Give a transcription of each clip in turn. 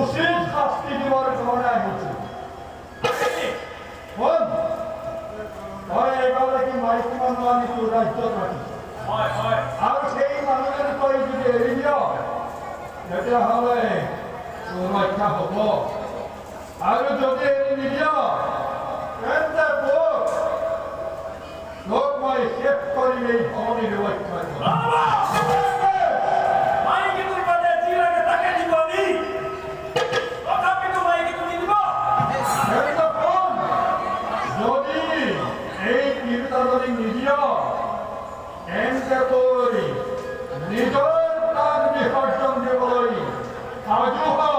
উচিত শাস্তি দিবৰ কাৰণে আহিছোঁ। শুন, তই এগৰাকী মাইকী মানুহ আনি তোৰ ৰাজ্যত ৰাখিছ আৰু সেই মানুহজনী তই যদি এৰি দিয় তেতিয়াহ'লে তোৰ ৰক্ষা হ'ব আৰু যদি এৰি নিদিয় তেন্তে তোক মই শেষ কৰিম এই ধৰণীৰ ৰক্ষা নিজৰ প্ৰাণ বিসৰ্জন দিবলৈ সাজু হ।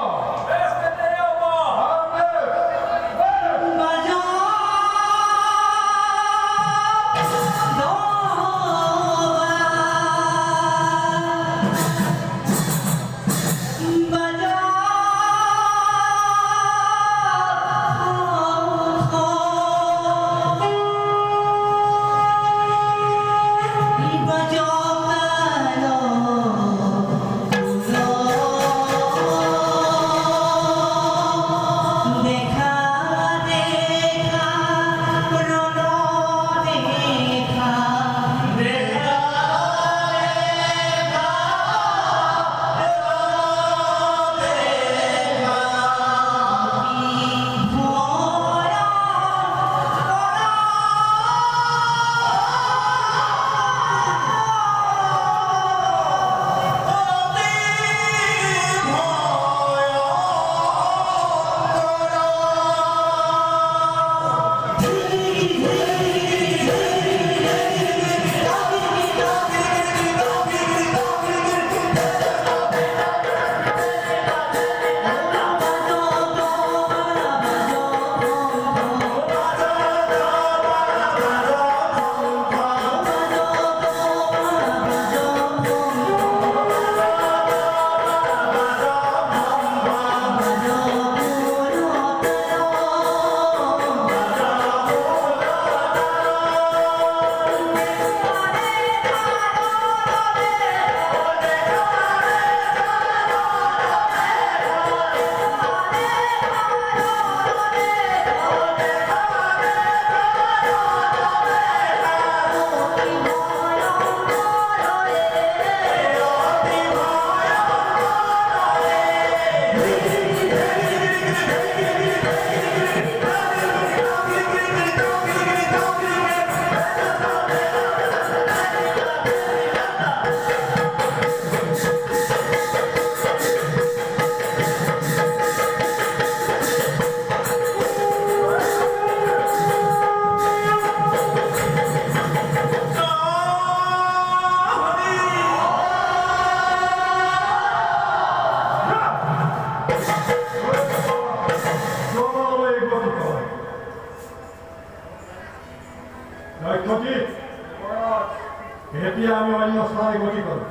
এতিয়া আমি অন্য স্থানে গতি কৰোঁ।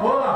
বলা